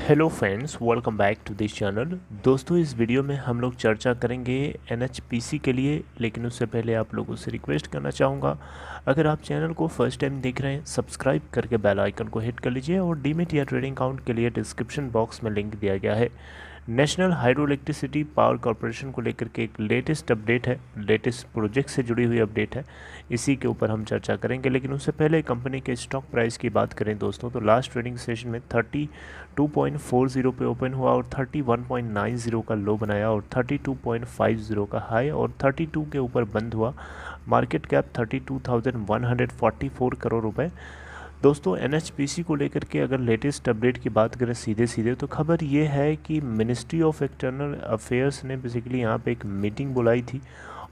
Hello friends, welcome back to this channel. दोस्तों, इस video में हम लोग चर्चा करेंगे एनएचपीसी के लिए, लेकिन उससे पहले आप लोगों से रिक्वेस्ट करना चाहूँगा, अगर आप चैनल को फर्स्ट टाइम देख रहे हैं सब्सक्राइब करके बेल आइकन को हिट कर लीजिए और डीमेट या ट्रेडिंग अकाउंट के लिए डिस्क्रिप्शन बॉक्स में लिंक दिया गया है। National hydro electricity power corporation को लेकर के एक लेटेस्ट अपडेट है, लेटेस्ट प्रोजेक्ट से जुड़ी हुई अपडेट है, इसी के ऊपर हम चर्चा करेंगे। लेकिन उससे पहले कंपनी के स्टॉक प्राइस की बात करें दोस्तों, तो लास्ट ट्रेडिंग सेशन में 32.40 पे ओपन हुआ और 31.90 का लो बनाया और 32.50 का हाई और 32 के ऊपर बंद हुआ। मार्केट कैप 32,144 करोड़ रुपए। दोस्तों, एनएचपीसी को लेकर के अगर लेटेस्ट अपडेट की बात करें सीधे सीधे, तो खबर ये है कि मिनिस्ट्री ऑफ एक्सटर्नल अफेयर्स ने बेसिकली यहाँ पे एक मीटिंग बुलाई थी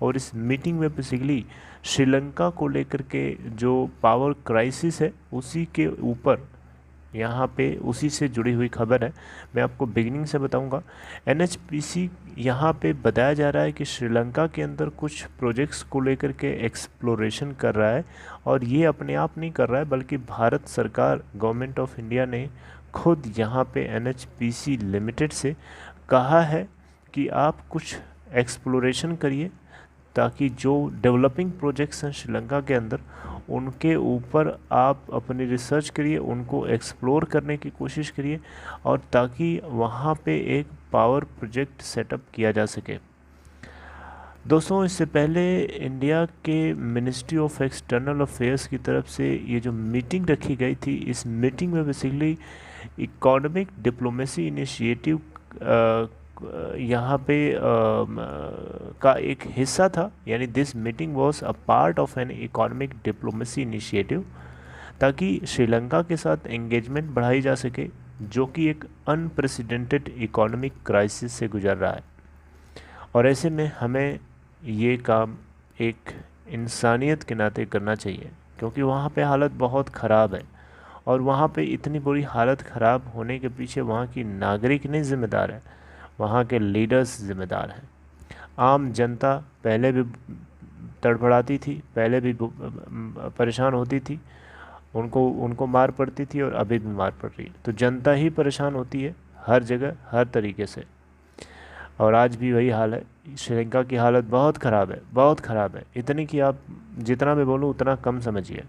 और इस मीटिंग में बेसिकली श्रीलंका को लेकर के जो पावर क्राइसिस है उसी के ऊपर यहाँ पे उसी से जुड़ी हुई खबर है। मैं आपको बिगिनिंग से बताऊंगा। एनएचपीसी यहाँ पे बताया जा रहा है कि श्रीलंका के अंदर कुछ प्रोजेक्ट्स को लेकर के एक्सप्लोरेशन कर रहा है और ये अपने आप नहीं कर रहा है, बल्कि भारत सरकार, गवर्नमेंट ऑफ इंडिया ने खुद यहाँ पे एनएचपीसी लिमिटेड से कहा है कि आप कुछ एक्सप्लोरेशन करिए ताकि जो डेवलपिंग प्रोजेक्ट्स हैं श्रीलंका के अंदर उनके ऊपर आप अपनी रिसर्च करिए, उनको एक्सप्लोर करने की कोशिश करिए और ताकि वहाँ पे एक पावर प्रोजेक्ट सेटअप किया जा सके। दोस्तों, इससे पहले इंडिया के मिनिस्ट्री ऑफ एक्सटर्नल अफेयर्स की तरफ से ये जो मीटिंग रखी गई थी, इस मीटिंग में बेसिकली इकोनॉमिक डिप्लोमेसी इनिशिएटिव यहाँ पे का एक हिस्सा था, यानी this meeting was a part of an economic diplomacy initiative, ताकि श्रीलंका के साथ एंगेजमेंट बढ़ाई जा सके जो कि एक अनप्रेसिडेंटेड इकोनॉमिक क्राइसिस से गुजर रहा है। और ऐसे में हमें ये काम एक इंसानियत के नाते करना चाहिए, क्योंकि वहाँ पे हालत बहुत ख़राब है और वहाँ पे इतनी बुरी हालत ख़राब होने के पीछे वहाँ की नागरिक नहीं जिम्मेदार है, वहाँ के लीडर्स जिम्मेदार हैं। आम जनता पहले भी तड़फड़ाती थी, पहले भी परेशान होती थी, उनको मार पड़ती थी और अभी भी मार पड़ रही है। तो जनता ही परेशान होती है हर जगह, हर तरीके से, और आज भी वही हाल है। श्रीलंका की हालत बहुत ख़राब है, बहुत ख़राब है, इतनी कि आप जितना मैं बोलूँ उतना कम समझिए,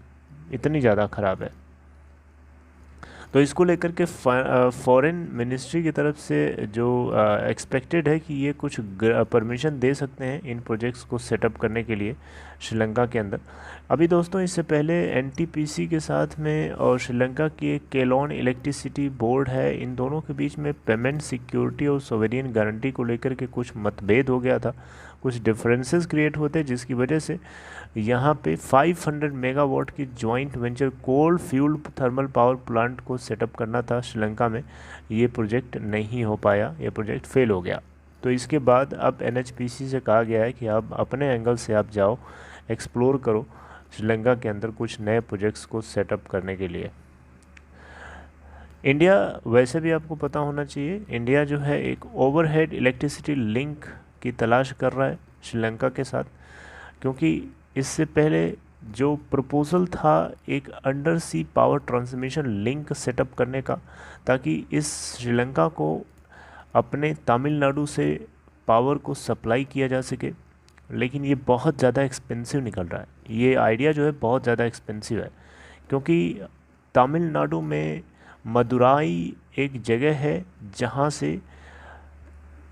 इतनी ज़्यादा ख़राब है। तो इसको लेकर के फॉरेन मिनिस्ट्री की तरफ से जो एक्सपेक्टेड है कि ये कुछ परमिशन दे सकते हैं इन प्रोजेक्ट्स को सेटअप करने के लिए श्रीलंका के अंदर। अभी दोस्तों, इससे पहले एनटीपीसी के साथ में और श्रीलंका की एक केलोन इलेक्ट्रिसिटी बोर्ड है, इन दोनों के बीच में पेमेंट सिक्योरिटी और सोवेरियन गारंटी को लेकर के कुछ मतभेद हो गया था, कुछ डिफरेंसेस क्रिएट होते, जिसकी वजह से यहाँ पे 500 मेगावाट की जॉइंट वेंचर कोल फ्यूल थर्मल पावर प्लांट को सेटअप करना था श्रीलंका में। ये प्रोजेक्ट नहीं हो पाया, ये प्रोजेक्ट फेल हो गया। तो इसके बाद अब एनएचपीसी से कहा गया है कि आप अपने एंगल से आप जाओ, एक्सप्लोर करो श्रीलंका के अंदर कुछ नए प्रोजेक्ट्स को सेटअप करने के लिए। इंडिया, वैसे भी आपको पता होना चाहिए, इंडिया जो है एक ओवरहेड इलेक्ट्रिसिटी लिंक की तलाश कर रहा है श्रीलंका के साथ, क्योंकि इससे पहले जो प्रपोज़ल था एक अंडर सी पावर ट्रांसमिशन लिंक सेटअप करने का, ताकि इस श्रीलंका को अपने तमिलनाडु से पावर को सप्लाई किया जा सके, लेकिन ये बहुत ज़्यादा एक्सपेंसिव निकल रहा है। ये आइडिया जो है बहुत ज़्यादा एक्सपेंसिव है, क्योंकि तमिलनाडु में मदुराई एक जगह है जहाँ से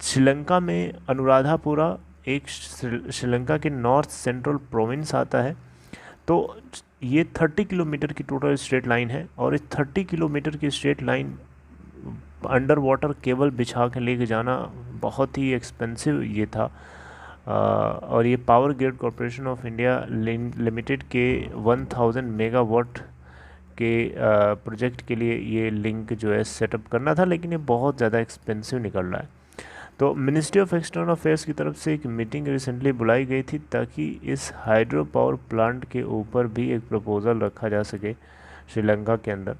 श्रीलंका में अनुराधापुरा एक श्रीलंका के नॉर्थ सेंट्रल प्रोविंस आता है। तो ये 30 किलोमीटर की टोटल स्ट्रेट लाइन है और इस 30 किलोमीटर की straight line under water cable बिछा के लेके जाना बहुत ही एक्सपेंसिव ये था। और ये power grid corporation of India limited के 1000 मेगावाट के प्रोजेक्ट के लिए ये लिंक जो है सेटअप करना था, लेकिन ये बहुत ज़्यादा एक्सपेंसिव निकल रहा है। तो मिनिस्ट्री ऑफ एक्सटर्नल अफेयर्स की तरफ से एक मीटिंग रिसेंटली बुलाई गई थी ताकि इस हाइड्रो पावर प्लांट के ऊपर भी एक प्रपोज़ल रखा जा सके श्रीलंका के अंदर,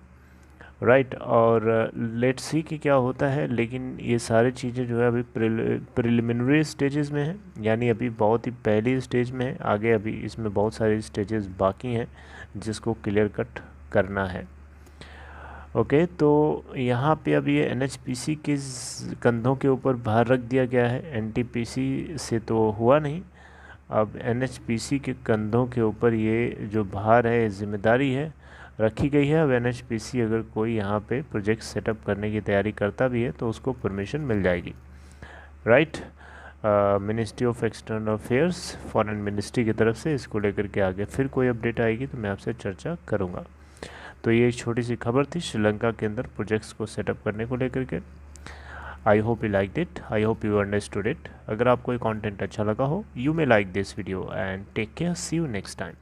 राइट। और लेट्स सी कि क्या होता है, लेकिन ये सारी चीज़ें जो है अभी प्रिलिमिनरी स्टेजेस में हैं, यानी अभी बहुत ही पहली स्टेज में है। आगे अभी इसमें बहुत सारे स्टेजेस बाकी हैं जिसको क्लियर कट करना है। ओके, तो यहाँ पे अब ये NHPC के कंधों के ऊपर भार रख दिया गया है, NTPC से तो हुआ नहीं। अब NHPC के कंधों के ऊपर ये जो भार है, जिम्मेदारी है, रखी गई है। अब NHPC अगर कोई यहाँ पे प्रोजेक्ट सेटअप करने की तैयारी करता भी है तो उसको परमिशन मिल जाएगी, right. Ministry of external affairs, foreign ministry की तरफ से इसको लेकर के आगे फिर कोई अपडेट आएगी तो मैं आपसे चर्चा करूँगा। तो ये एक छोटी सी खबर थी श्रीलंका के अंदर प्रोजेक्ट्स को सेटअप करने को लेकर के। I hope you like it, I hope you understood it. अगर आपको ये कंटेंट अच्छा लगा हो, you may like this video and take care, see you next time.